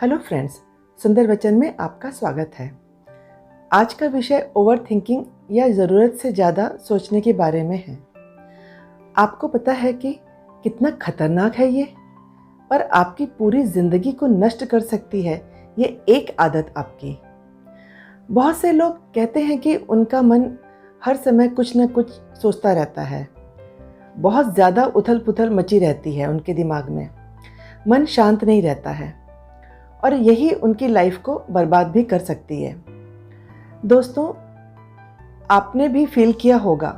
Hello friends, सुंदर वचन में आपका स्वागत है। आज का विषय ओवर थिंकिंग या ज़रूरत से ज़्यादा सोचने के बारे में है। आपको पता है कि कितना खतरनाक है ये, और आपकी पूरी ज़िंदगी को नष्ट कर सकती है ये एक आदत आपकी। बहुत से लोग कहते हैं कि उनका मन हर समय कुछ न कुछ सोचता रहता है। बहुत ज़्यादा उथल पुथल मची रहती है उनके दिमाग में, मन शांत नहीं रहता है और यही उनकी लाइफ को बर्बाद भी कर सकती है। दोस्तों, आपने भी फील किया होगा,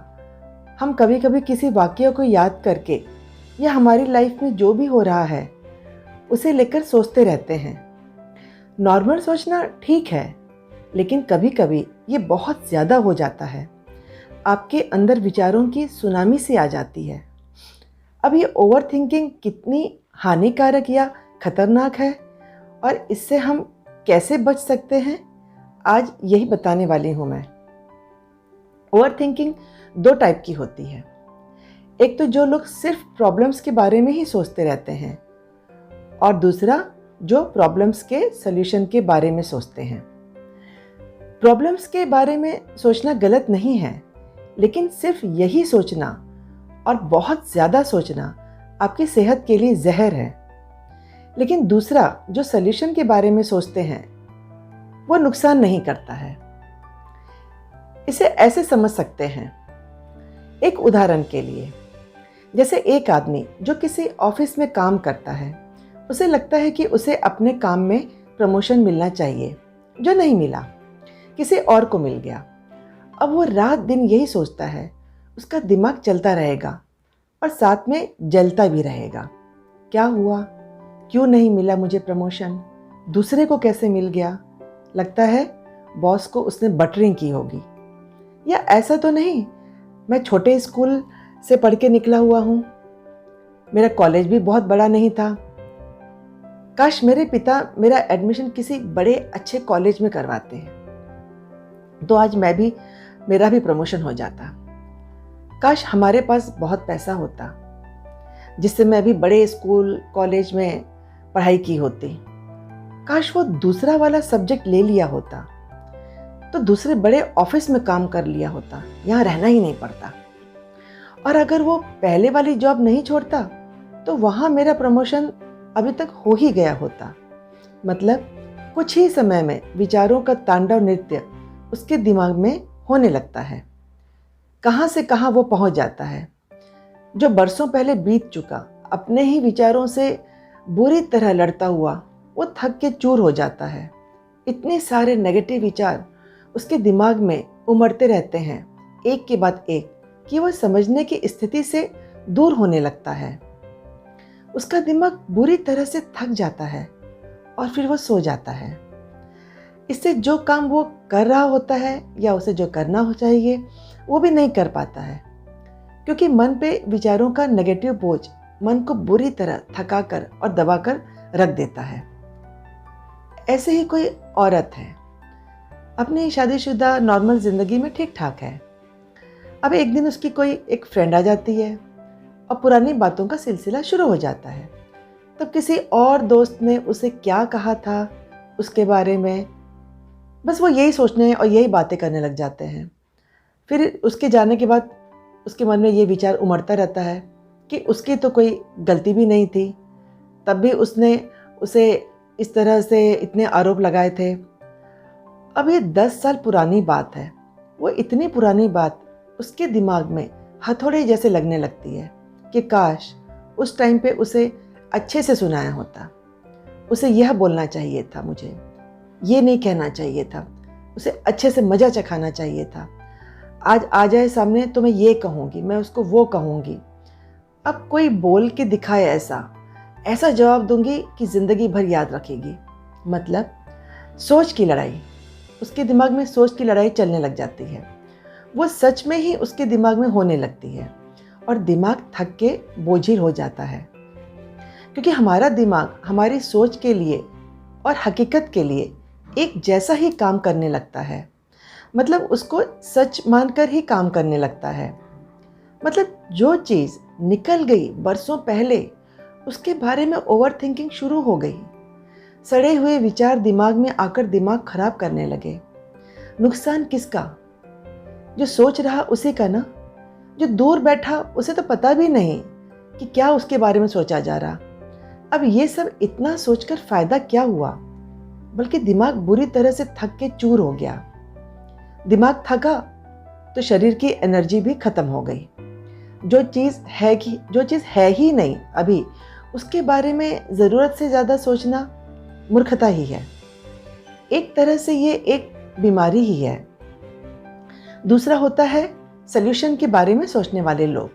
हम कभी कभी किसी वाक़या को याद करके या हमारी लाइफ में जो भी हो रहा है उसे लेकर सोचते रहते हैं। नॉर्मल सोचना ठीक है, लेकिन कभी कभी ये बहुत ज़्यादा हो जाता है। आपके अंदर विचारों की सुनामी सी आ जाती है। अब ये ओवर थिंकिंग कितनी हानिकारक या खतरनाक है और इससे हम कैसे बच सकते हैं, आज यही बताने वाली हूँ मैं। ओवर थिंकिंग दो टाइप की होती है। एक तो जो लोग सिर्फ प्रॉब्लम्स के बारे में ही सोचते रहते हैं, और दूसरा जो प्रॉब्लम्स के सॉल्यूशन के बारे में सोचते हैं। प्रॉब्लम्स के बारे में सोचना गलत नहीं है, लेकिन सिर्फ यही सोचना और बहुत ज़्यादा सोचना आपकी सेहत के लिए जहर है। लेकिन दूसरा जो सॉल्यूशन के बारे में सोचते हैं वो नुकसान नहीं करता है। इसे ऐसे समझ सकते हैं, एक उदाहरण के लिए, जैसे एक आदमी जो किसी ऑफिस में काम करता है, उसे लगता है कि उसे अपने काम में प्रमोशन मिलना चाहिए, जो नहीं मिला, किसी और को मिल गया। अब वो रात दिन यही सोचता है, उसका दिमाग चलता रहेगा और साथ में जलता भी रहेगा। क्या हुआ, क्यों नहीं मिला मुझे प्रमोशन, दूसरे को कैसे मिल गया, लगता है बॉस को उसने बटरिंग की होगी, या ऐसा तो नहीं मैं छोटे स्कूल से पढ़ के निकला हुआ हूँ, मेरा कॉलेज भी बहुत बड़ा नहीं था, काश मेरे पिता मेरा एडमिशन किसी बड़े अच्छे कॉलेज में करवाते हैं तो आज मेरा भी प्रमोशन हो जाता। काश हमारे पास बहुत पैसा होता जिससे मैं भी बड़े स्कूल कॉलेज में पढ़ाई की होती। काश वो दूसरा वाला सब्जेक्ट ले लिया होता तो दूसरे बड़े ऑफिस में काम कर लिया होता, यहाँ रहना ही नहीं पड़ता। और अगर वो पहले वाली जॉब नहीं छोड़ता तो वहाँ मेरा प्रमोशन अभी तक हो ही गया होता। मतलब कुछ ही समय में विचारों का तांडव नृत्य उसके दिमाग में होने लगता है। कहाँ से कहाँ वो पहुँच जाता है। जो बरसों पहले बीत चुका, अपने ही विचारों से बुरी तरह लड़ता हुआ, वो थक के चूर हो जाता है। इतने सारे नेगेटिव विचार उसके दिमाग में उमड़ते रहते हैं एक के बाद एक, कि वो समझने की स्थिति से दूर होने लगता है। उसका दिमाग बुरी तरह से थक जाता है और फिर वो सो जाता है। इससे जो काम वो कर रहा होता है या उसे जो करना हो चाहिए वो भी नहीं कर पाता है, क्योंकि मन पे विचारों का नेगेटिव बोझ मन को बुरी तरह थकाकर और दबाकर रख देता है। ऐसे ही कोई औरत है, अपनी शादीशुदा नॉर्मल ज़िंदगी में ठीक ठाक है। अब एक दिन उसकी कोई एक फ्रेंड आ जाती है और पुरानी बातों का सिलसिला शुरू हो जाता है। तब किसी और दोस्त ने उसे क्या कहा था उसके बारे में, बस वो यही सोचने और यही बातें करने लग जाते हैं। फिर उसके जाने के बाद उसके मन में ये विचार उमड़ता रहता है कि उसकी तो कोई गलती भी नहीं थी, तब भी उसने उसे इस तरह से इतने आरोप लगाए थे। अब ये 10 साल पुरानी बात है। वो इतनी पुरानी बात उसके दिमाग में हथौड़े जैसे लगने लगती है कि काश उस टाइम पे उसे अच्छे से सुनाया होता, उसे यह बोलना चाहिए था, मुझे ये नहीं कहना चाहिए था, उसे अच्छे से मज़ा चखाना चाहिए था। आज आ जाए सामने तो मैं ये कहूँगी, मैं उसको वो कहूँगी। अब कोई बोल के दिखाए ऐसा जवाब दूंगी कि ज़िंदगी भर याद रखेगी। मतलब सोच की लड़ाई, उसके दिमाग में सोच की लड़ाई चलने लग जाती है। वो सच में ही उसके दिमाग में होने लगती है और दिमाग थक के बोझिल हो जाता है, क्योंकि हमारा दिमाग हमारी सोच के लिए और हकीकत के लिए एक जैसा ही काम करने लगता है। मतलब उसको सच मानकर ही काम करने लगता है। मतलब जो चीज़ निकल गई बरसों पहले, उसके बारे में ओवर थिंकिंग शुरू हो गई। सड़े हुए विचार दिमाग में आकर दिमाग खराब करने लगे। नुकसान किसका? जो सोच रहा उसी का ना। जो दूर बैठा उसे तो पता भी नहीं कि क्या उसके बारे में सोचा जा रहा। अब ये सब इतना सोचकर फायदा क्या हुआ, बल्कि दिमाग बुरी तरह से थक के चूर हो गया। दिमाग थका तो शरीर की एनर्जी भी खत्म हो गई। जो चीज़ है ही नहीं अभी, उसके बारे में ज़रूरत से ज़्यादा सोचना मूर्खता ही है। एक तरह से ये एक बीमारी ही है। दूसरा होता है सल्यूशन के बारे में सोचने वाले लोग।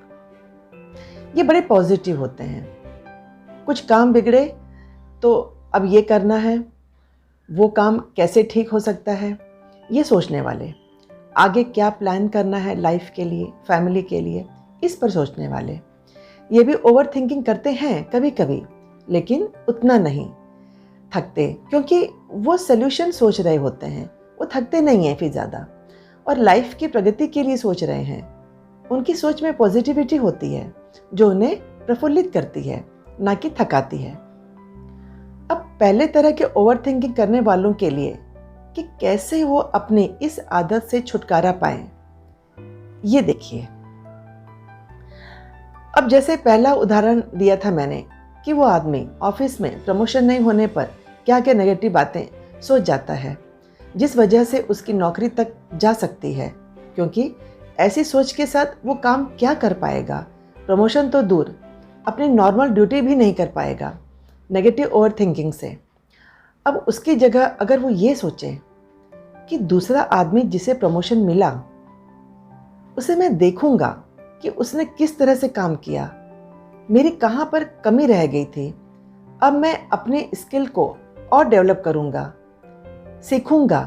ये बड़े पॉजिटिव होते हैं। कुछ काम बिगड़े तो अब ये करना है, वो काम कैसे ठीक हो सकता है, ये सोचने वाले। आगे क्या प्लान करना है लाइफ के लिए, फैमिली के लिए, इस पर सोचने वाले। ये भी ओवर थिंकिंग करते हैं कभी कभी, लेकिन उतना नहीं थकते, क्योंकि वो सल्यूशन सोच रहे होते हैं। वो थकते नहीं हैं फिर ज़्यादा, और लाइफ की प्रगति के लिए सोच रहे हैं। उनकी सोच में पॉजिटिविटी होती है जो उन्हें प्रफुल्लित करती है, ना कि थकाती है। अब पहले तरह के ओवर थिंकिंग करने वालों के लिए कि कैसे वो अपनी इस आदत से छुटकारा पाएं, ये देखिए। अब जैसे पहला उदाहरण दिया था मैंने कि वो आदमी ऑफिस में प्रमोशन नहीं होने पर क्या क्या नेगेटिव बातें सोच जाता है, जिस वजह से उसकी नौकरी तक जा सकती है, क्योंकि ऐसी सोच के साथ वो काम क्या कर पाएगा। प्रमोशन तो दूर, अपनी नॉर्मल ड्यूटी भी नहीं कर पाएगा नेगेटिव ओवर थिंकिंग से। अब उसकी जगह अगर वो ये सोचे कि दूसरा आदमी जिसे प्रमोशन मिला, उसे मैं देखूंगा कि उसने किस तरह से काम किया, मेरी कहाँ पर कमी रह गई थी। अब मैं अपने स्किल को और डेवलप करूंगा, सीखूंगा,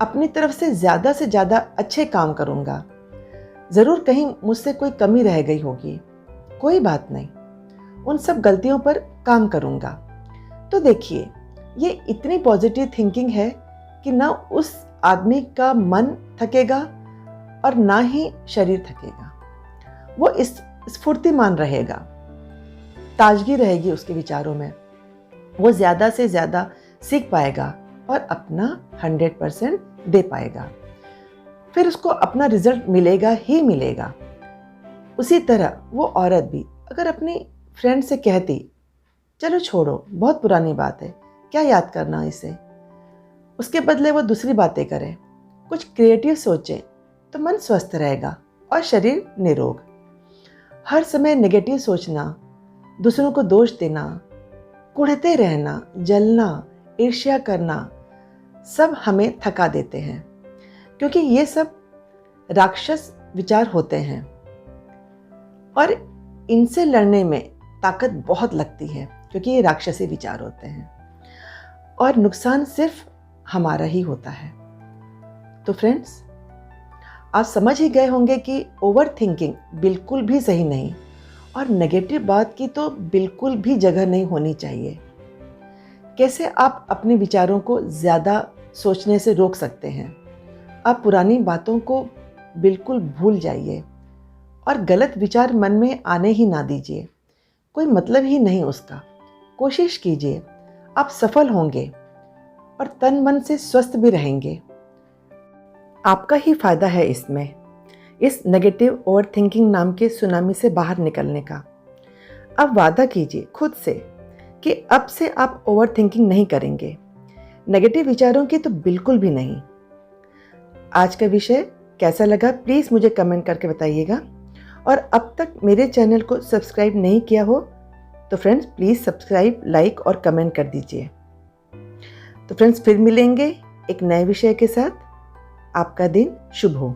अपनी तरफ से ज़्यादा अच्छे काम करूंगा। ज़रूर कहीं मुझसे कोई कमी रह गई होगी, कोई बात नहीं, उन सब गलतियों पर काम करूंगा। तो देखिए, ये इतनी पॉजिटिव थिंकिंग है कि ना उस आदमी का मन थकेगा और ना ही शरीर थकेगा। वो स्फूर्तिमान रहेगा, ताजगी रहेगी उसके विचारों में। वो ज़्यादा से ज़्यादा सीख पाएगा और अपना 100% दे पाएगा। फिर उसको अपना रिजल्ट मिलेगा ही मिलेगा। उसी तरह वो औरत भी अगर अपनी फ्रेंड से कहती, चलो छोड़ो, बहुत पुरानी बात है, क्या याद करना इसे, उसके बदले वो दूसरी बातें करे, कुछ क्रिएटिव सोचे, तो मन स्वस्थ रहेगा और शरीर निरोग। हर समय नेगेटिव सोचना, दूसरों को दोष देना, कुढ़ते रहना, जलना, ईर्ष्या करना, सब हमें थका देते हैं, क्योंकि ये सब राक्षस विचार होते हैं और इनसे लड़ने में ताकत बहुत लगती है, क्योंकि ये राक्षसी विचार होते हैं और नुकसान सिर्फ हमारा ही होता है। तो फ्रेंड्स, आप समझ ही गए होंगे कि ओवर थिंकिंग बिल्कुल भी सही नहीं और नेगेटिव बात की तो बिल्कुल भी जगह नहीं होनी चाहिए। कैसे आप अपने विचारों को ज़्यादा सोचने से रोक सकते हैं। आप पुरानी बातों को बिल्कुल भूल जाइए और गलत विचार मन में आने ही ना दीजिए। कोई मतलब ही नहीं उसका। कोशिश कीजिए, आप सफल होंगे और तन मन से स्वस्थ भी रहेंगे। आपका ही फायदा है इसमें, इस नेगेटिव ओवर थिंकिंग नाम के सुनामी से बाहर निकलने का। अब वादा कीजिए खुद से कि अब से आप ओवर थिंकिंग नहीं करेंगे, नेगेटिव विचारों की तो बिल्कुल भी नहीं। आज का विषय कैसा लगा प्लीज़ मुझे कमेंट करके बताइएगा, और अब तक मेरे चैनल को सब्सक्राइब नहीं किया हो तो फ्रेंड्स प्लीज़ सब्सक्राइब, लाइक और कमेंट कर दीजिए। तो फ्रेंड्स, फिर मिलेंगे एक नए विषय के साथ। आपका दिन शुभ हो।